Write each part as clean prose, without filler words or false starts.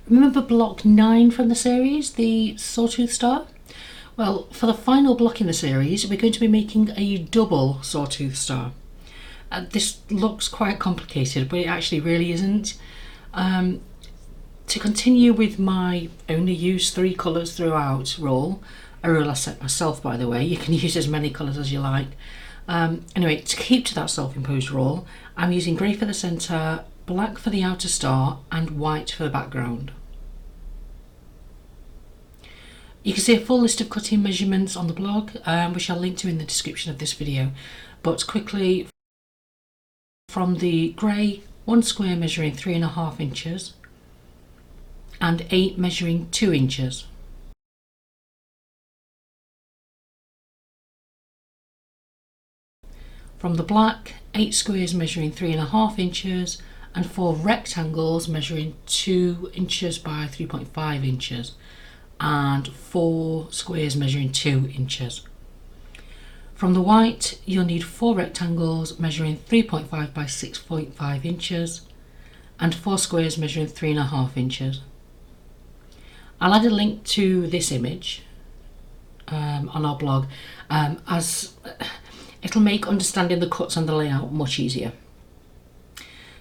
Remember block 9 from the series, the Sawtooth star? Well, for the final block in the series, we're going to be making a double Sawtooth star. This looks quite complicated, but it actually really isn't. To continue with my only use 3 colours throughout rule, a rule I set myself by the way, you can use as many colours as you like. Anyway, to keep to that self-imposed rule, I'm using grey for the centre, black for the outer star and white for the background. You can see a full list of cutting measurements on the blog, which I'll link to in the description of this video. But quickly, from the grey, 1 square measuring 3.5 inches and 8 measuring 2 inches. From the black, 8 squares measuring 3.5 inches and 4 rectangles measuring 2 inches by 3.5 inches and 4 squares measuring 2 inches. From the white, you'll need 4 rectangles measuring 3.5 by 6.5 inches and 4 squares measuring 3.5 inches. I'll add a link to this image on our blog, as it'll make understanding the cuts and the layout much easier.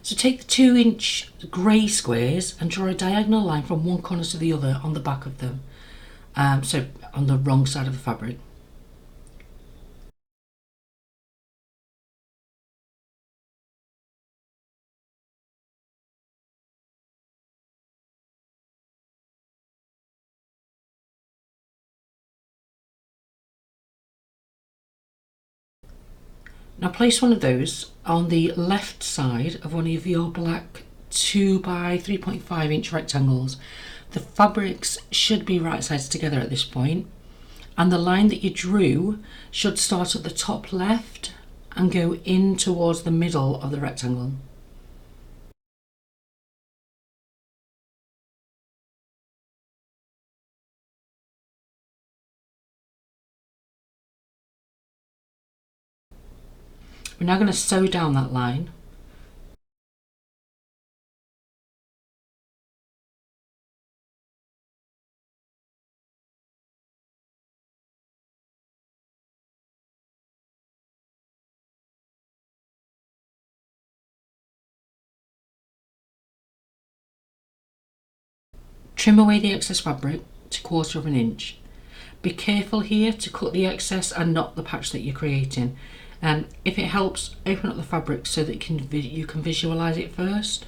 So take the 2-inch grey squares and draw a diagonal line from one corner to the other on the back of them, so on the wrong side of the fabric. Now place one of those on the left side of one of your black 2 by 3.5 inch rectangles. The fabrics should be right sides together at this point, and the line that you drew should start at the top left and go in towards the middle of the rectangle. We're now going to sew down that line. Trim away the excess fabric to 1/4 inch. Be careful here to cut the excess and not the patch that you're creating. If it helps, open up the fabric so that you can visualise it first.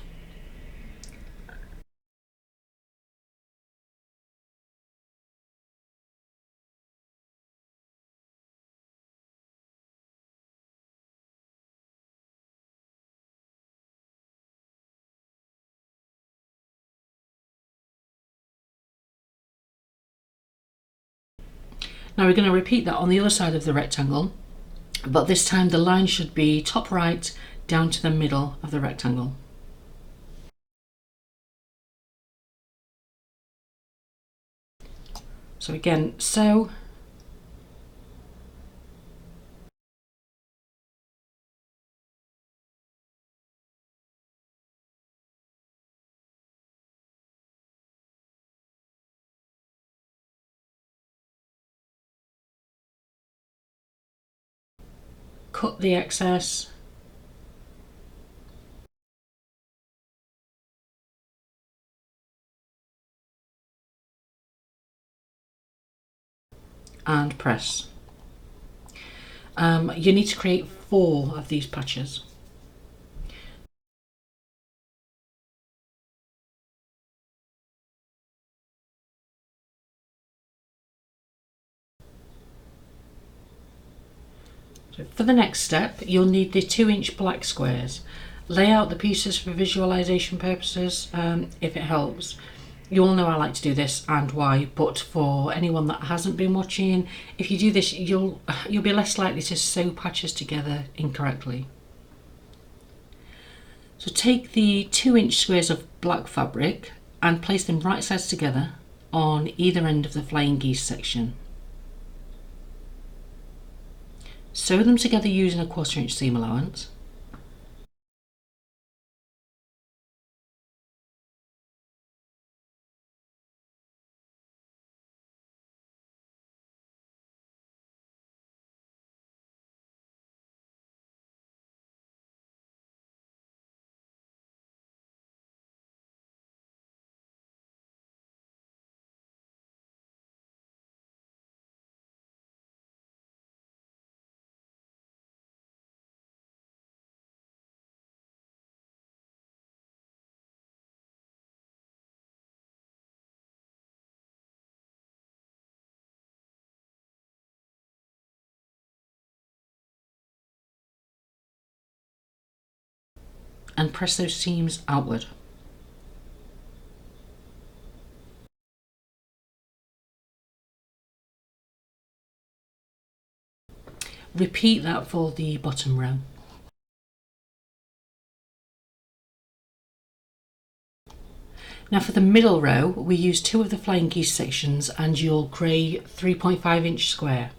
Now we're going to repeat that on the other side of the rectangle, but this time the line should be top right down to the middle of the rectangle. So again, sew, cut the excess, and press. You need to create 4 of these patches. So for the next step, you'll need the 2-inch black squares. Lay out the pieces for visualization purposes, if it helps. You all know I like to do this and why, but for anyone that hasn't been watching, if you do this, you'll be less likely to sew patches together incorrectly. So take the 2-inch squares of black fabric and place them right sides together on either end of the flying geese section. Sew them together using a 1/4 inch seam allowance. and press those seams outward. Repeat that for the bottom row. Now for the middle row, we use 2 of the flying geese sections and your grey 3.5-inch square.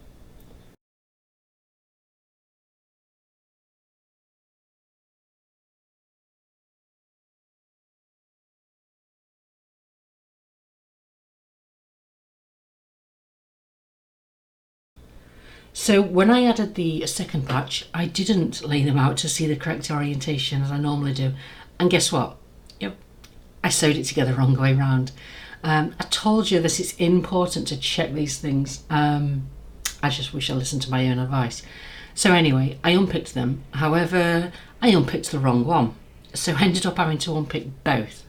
So when I added the second patch, I didn't lay them out to see the correct orientation as I normally do. And guess what? Yep, I sewed it together wrong way round. I told you this is important to check these things. I just wish I listened to my own advice. So anyway, I unpicked them. However, I unpicked the wrong one. So I ended up having to unpick both.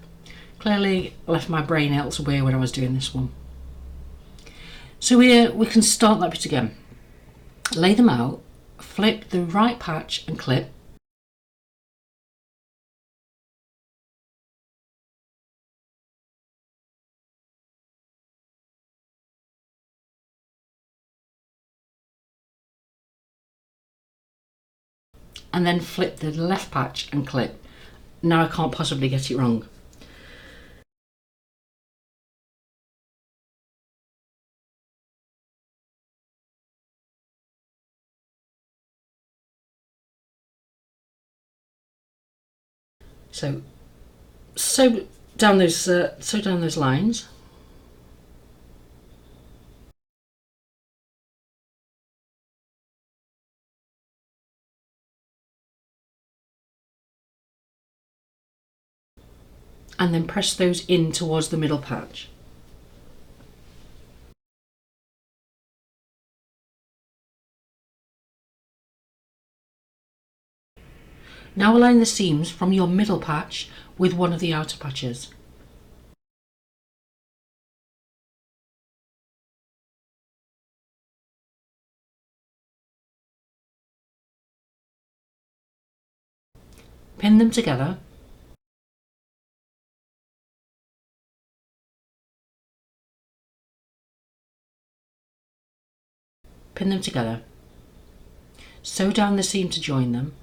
Clearly left my brain elsewhere when I was doing this one. So here we can start that bit again. Lay them out, flip the right patch and clip. And then flip the left patch and clip. Now I can't possibly get it wrong. So sew down those lines. And then press those in towards the middle patch. Now align the seams from your middle patch with one of the outer patches. Pin them together. Pin them together. Sew down the seam to join them.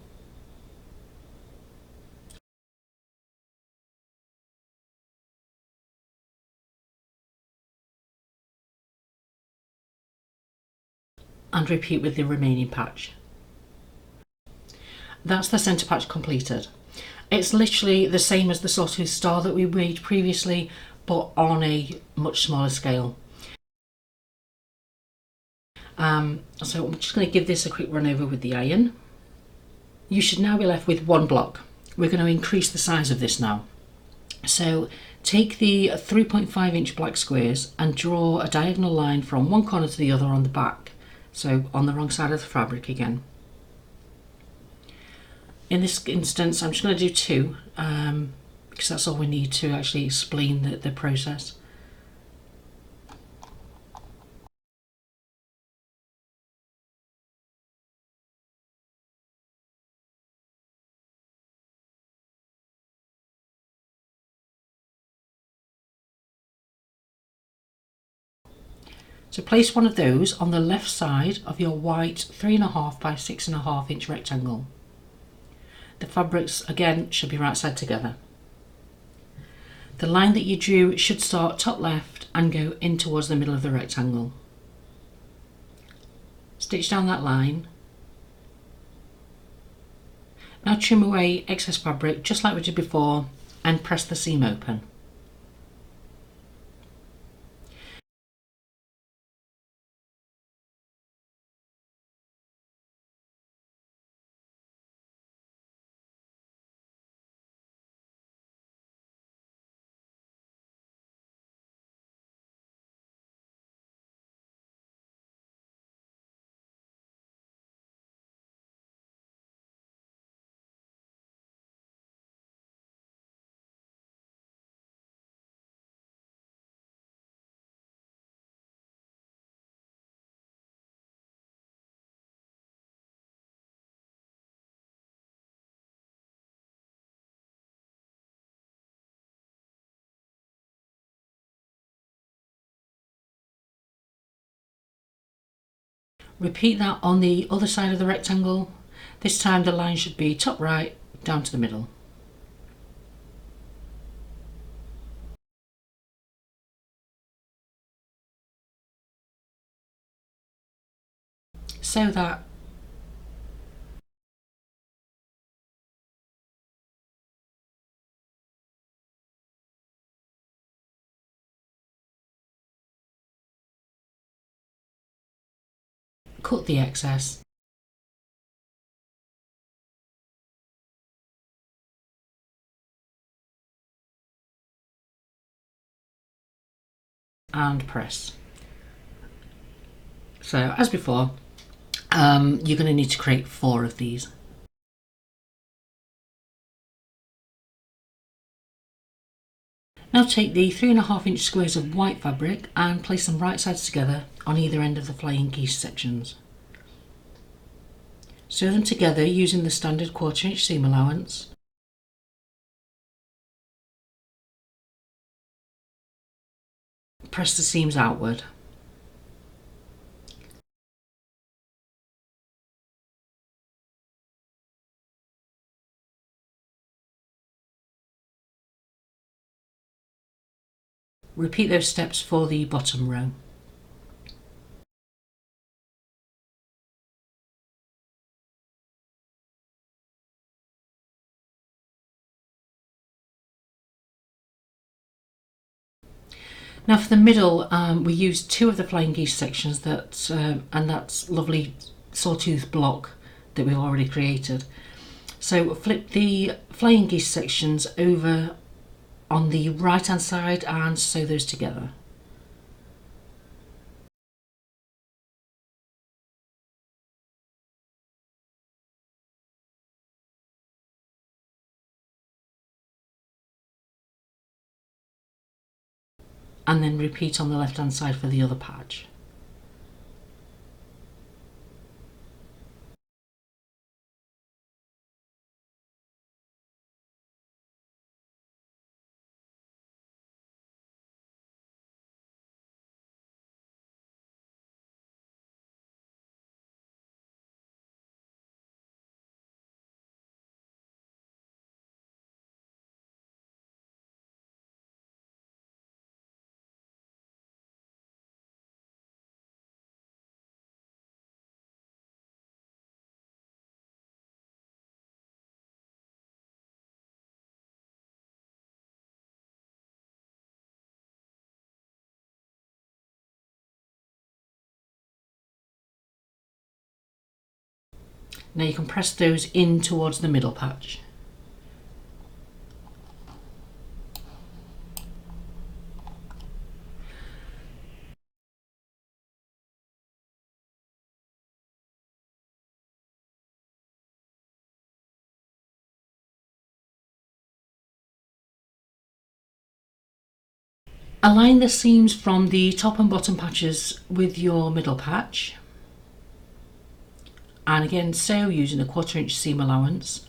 And repeat with the remaining patch. That's the centre patch completed. It's literally the same as the Sawtooth star that we made previously, but on a much smaller scale. So I'm just going to give this a quick run over with the iron. You should now be left with one block. We're going to increase the size of this now. So take the 3.5-inch black squares and draw a diagonal line from one corner to the other on the back. So on the wrong side of the fabric again. In this instance, I'm just going to do 2 because that's all we need to actually explain the process. So place one of those on the left side of your white 3.5 by 6.5 inch rectangle. The fabrics again should be right side together. The line that you drew should start top left and go in towards the middle of the rectangle. Stitch down that line. Now trim away excess fabric just like we did before and press the seam open. Repeat that on the other side of the rectangle. This time the line should be top right down to the middle. Sew that. Cut the excess. And press. So as before, you're going to need to create 4 of these. Now take the 3.5-inch squares of white fabric and place them right sides together on either end of the flying geese sections. Sew them together using the standard 1/4-inch seam allowance. Press the seams outward. Repeat those steps for the bottom row. Now for the middle, we used 2 of the flying geese sections and that's lovely Sawtooth block that we've already created. So flip the flying geese sections over on the right hand side and sew those together. And then repeat on the left hand side for the other patch. Now you can press those in towards the middle patch. Align the seams from the top and bottom patches with your middle patch. And again sew using a 1/4-inch seam allowance.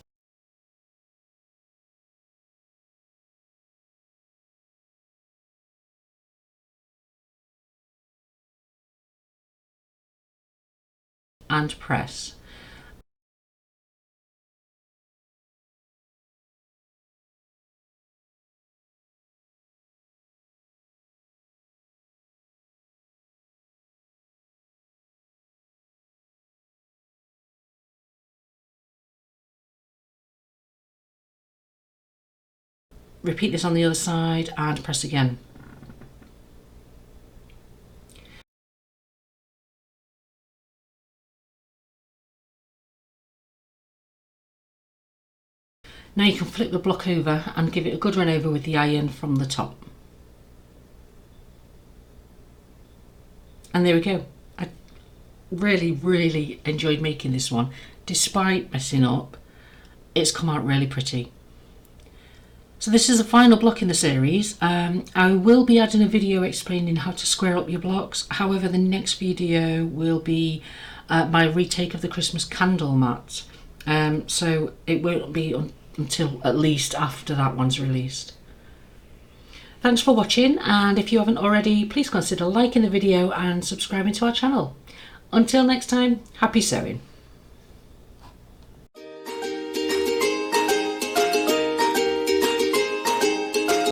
And press. Repeat this on the other side and press again. Now you can flip the block over and give it a good run over with the iron from the top. And there we go. I really enjoyed making this one. Despite messing up, it's come out really pretty. So this is the final block in the series. I will be adding a video explaining how to square up your blocks. However, the next video will be my retake of the Christmas candle mat. So it won't be until at least after that one's released. Thanks for watching, and if you haven't already, please consider liking the video and subscribing to our channel. Until next time, happy sewing.